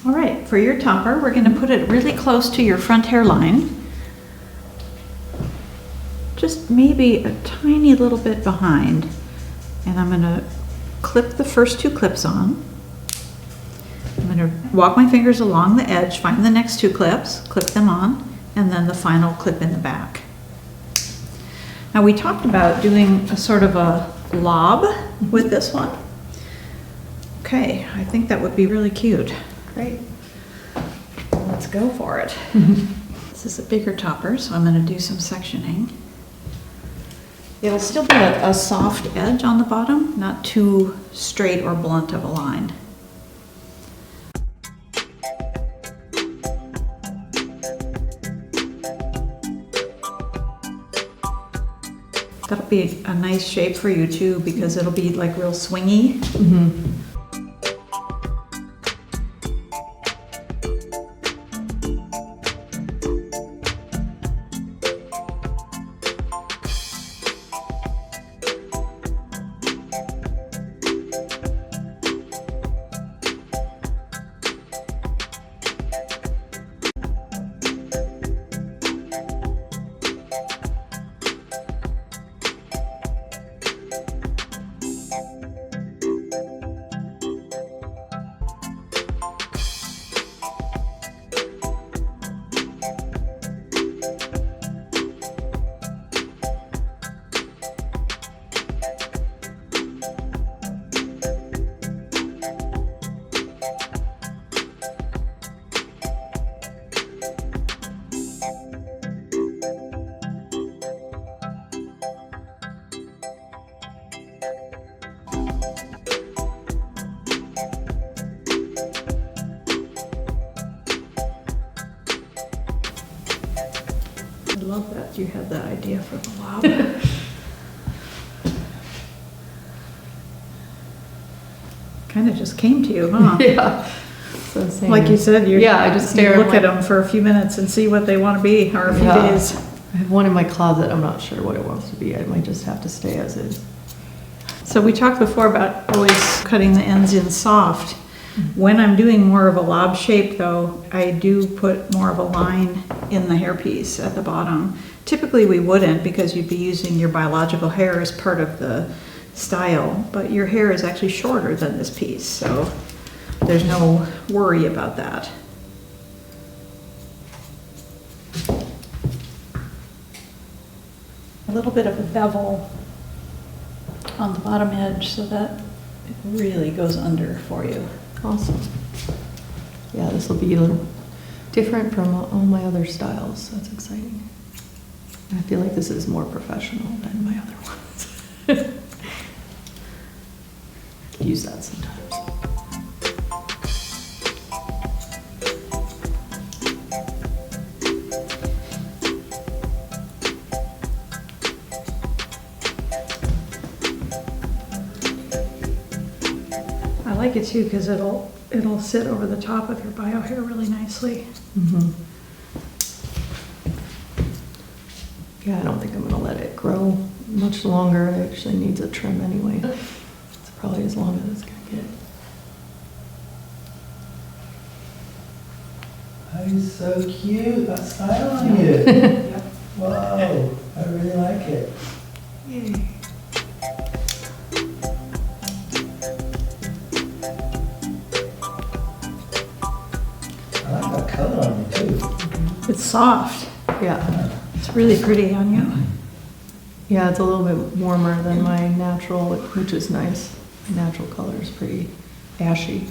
All right, for your topper, we're going to put it really close to your front hairline. Just maybe a tiny little bit behind. And I'm going to clip the first 2 clips on. I'm going to walk my fingers along the edge, find the next 2 clips, clip them on, and then the final clip in the back. Now we talked about doing a sort of a lob with this one. Okay, I think that would be really cute. Great. Let's go for it. This is a bigger topper, so I'm going to do some sectioning. It'll still be a soft edge on the bottom, not too straight or blunt of a line. That'll be a nice shape for you too, because it'll be like real swingy. I love that you had that idea for the lob. Kind of just came to you, huh? Yeah. So same. Like you said, I just stare you look at them for a few minutes and see what they want to be, or a few days. I have one in my closet. I'm not sure what it wants to be. I might just have to stay as is. So we talked before about always cutting the ends in soft. When I'm doing more of a lob shape though, I do put more of a line in the hairpiece at the bottom. Typically we wouldn't, because you'd be using your biological hair as part of the style, but your hair is actually shorter than this piece, so there's no worry about that. A little bit of a bevel on the bottom edge so that it really goes under for you. Awesome. Yeah, this will be a little different from all my other styles. That's exciting. I feel like this is more professional than my other ones. I could use that sometimes. I like it too because it'll sit over the top of your bio hair really nicely. Yeah, I don't think I'm going to let it grow much longer. It actually needs a trim anyway. It's probably as long as it's going to get. That is so cute. That style on you. Wow, I really like it. Yay. I like that color on you too. It's soft. Yeah. It's really pretty on you. Yeah, it's a little bit warmer than my natural, which is nice. My natural color is pretty ashy.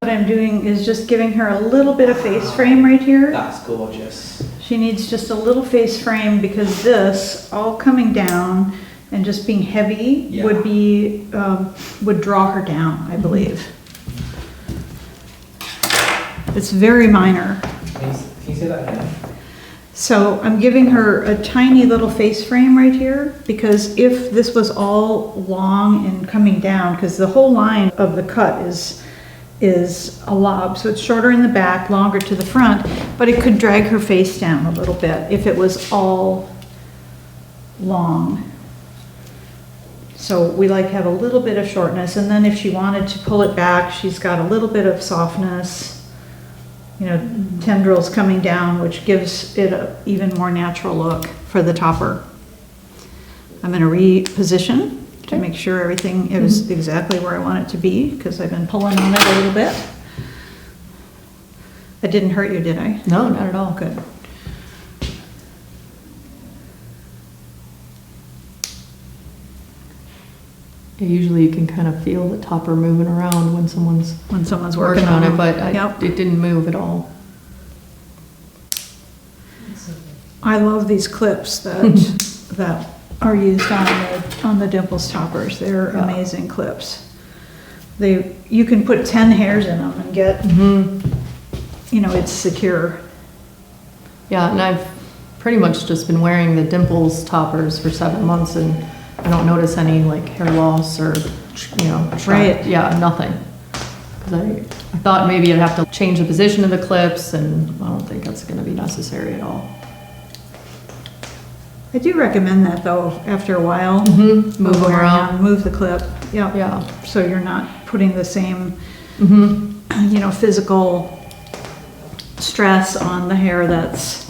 What I'm doing is just giving her a little bit of face frame right here. That's gorgeous. She needs just a little face frame because this, all coming down and just being heavy, Yeah. would be, would draw her down, I believe. It's very minor. Can you say that again? So I'm giving her a tiny little face frame right here because if this was all long and coming down, because the whole line of the cut is a lob, so it's shorter in the back, longer to the front, but it could drag her face down a little bit if it was all long. So we like have a little bit of shortness, and then if she wanted to pull it back, she's got a little bit of softness, you know, tendrils coming down, which gives it a even more natural look for the topper. I'm gonna reposition to make sure everything is exactly where I want it to be, because I've been pulling on it a little bit. I didn't hurt you, did I? No, not at all. Good. Yeah, usually you can kind of feel the topper moving around when someone's Working on it, but Yep. it didn't move at all. I love these clips that are used on the Dimples toppers. They're Yeah. amazing clips. You can put 10 hairs in them and get, you know, it's secure. Yeah, and I've pretty much just been wearing the Dimples toppers for 7 months, and I don't notice any like hair loss or, you know, Right. Yeah, nothing. Because I thought maybe I'd have to change the position of the clips, and I don't think that's going to be necessary at all. I do recommend that though, after a while. Move them wear around. down, move the clip, yeah. Yeah. So you're not putting the same, Mm-hmm. you know, physical stress on the hair that's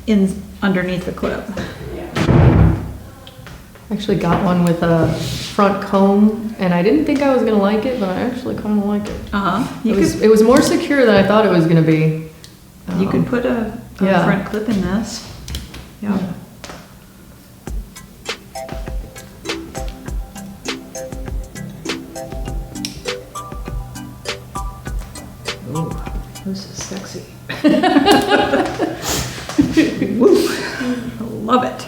in underneath the clip. I actually got one with a front comb, and I didn't think I was going to like it, but I actually kind of like it. It was more secure than I thought it was going to be. You could put a Yeah. front clip in this. Yeah. Oh, this is sexy. Woo, love it.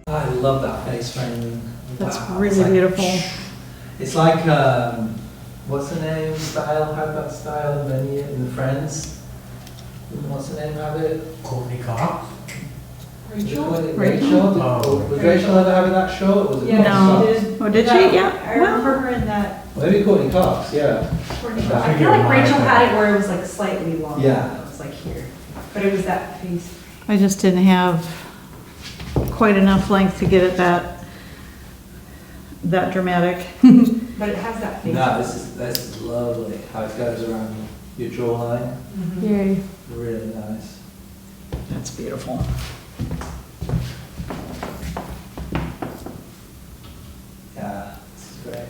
I love that face frame. That's Wow. really It's like- beautiful. It's like, what's the name? Style, how about Style and Remy and Friends? What's the name of it? Courtney Cox. Rachel? Rachel? Oh. Was Rachel ever having that show? Or was it Yeah, Courtney no. Cox? Oh, did she? Yeah. I remember her in that. Maybe Courtney Cox, yeah. Courtney- That- I feel like Rachel had it where it was like slightly longer. Yeah. It was like here, but it was that face. I just didn't have quite enough length to get it that dramatic. But it has that face. No, this is lovely. How it goes around your jawline. Mhm. Yay. Really nice. That's beautiful. Yeah, this is great.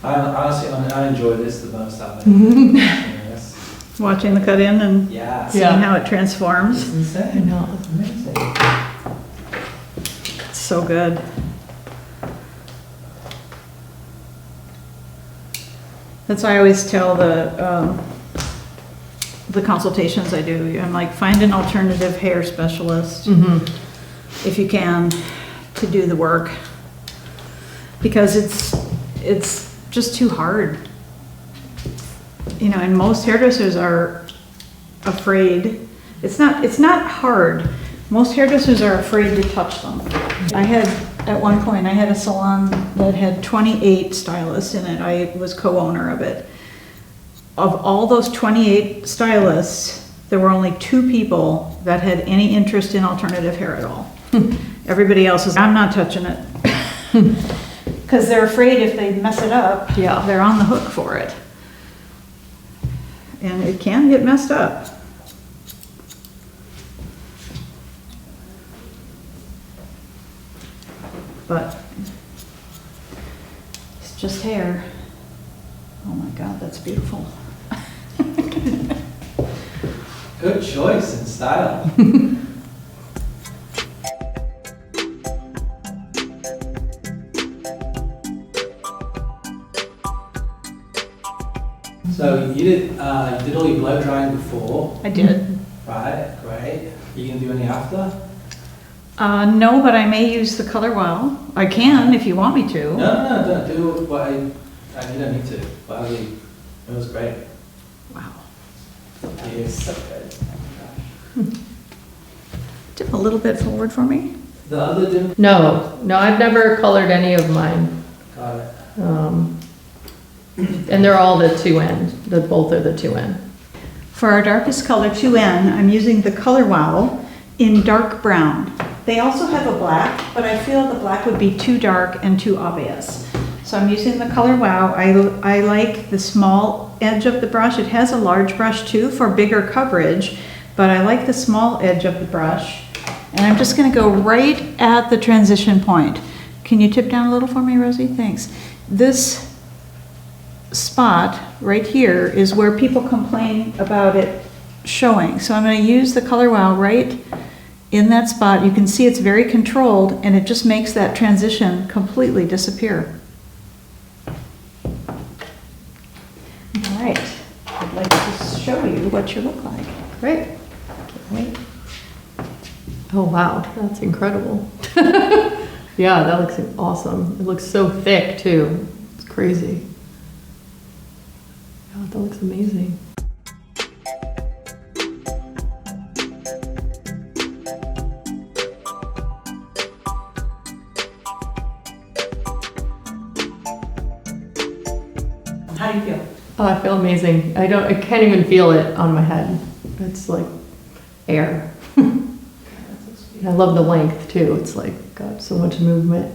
Honestly, I enjoy this the most out of anything. Yes. Watching the cut in and Yeah. seeing Yeah. how it transforms. It's insane. I know. It's amazing. It's so good. That's why I always tell the consultations I do, I'm like, find an alternative hair specialist. Mm-hmm. if you can, to do the work. Because it's just too hard. You know, and most hairdressers are afraid. It's not hard. Most hairdressers are afraid to touch them. At one point, I had a salon that had 28 stylists in it. I was co-owner of it. Of all those 28 stylists, there were only 2 people that had any interest in alternative hair at all. Everybody else is, I'm not touching it. Because they're afraid if they mess it up, Yeah. they're on the hook for it. And it can get messed up. But it's just hair. Oh my God, that's beautiful. Good choice in style. So you did all your blow drying before, I did. right? Great. You gonna do any after? No, but I may use the color wow. I can if you want me to. No, don't do what you don't need to. But it was great. Wow. Thank you. So good. Dip a little bit forward for me. The other dim. No, I've never colored any of mine. Got it. And they're all the 2N. Both are the 2N. For our darkest color 2N, I'm using the Color Wow in dark brown. They also have a black, but I feel the black would be too dark and too obvious. So I'm using the Color Wow. I like the small edge of the brush. It has a large brush too for bigger coverage, but I like the small edge of the brush. And I'm just gonna go right at the transition point. Can you tip down a little for me, Rosie? Thanks. This spot right here is where people complain about it showing. So I'm going to use the Color Wow right in that spot. You can see it's very controlled and it just makes that transition completely disappear. All right, I'd like to show you what you look like. Great. Can't wait. Oh, wow, that's incredible. Yeah, that looks awesome. It looks so thick too. It's crazy. Yeah, that looks amazing. How do you feel? Oh, I feel amazing. I can't even feel it on my head. It's like air. I love the length too. It's like got so much movement.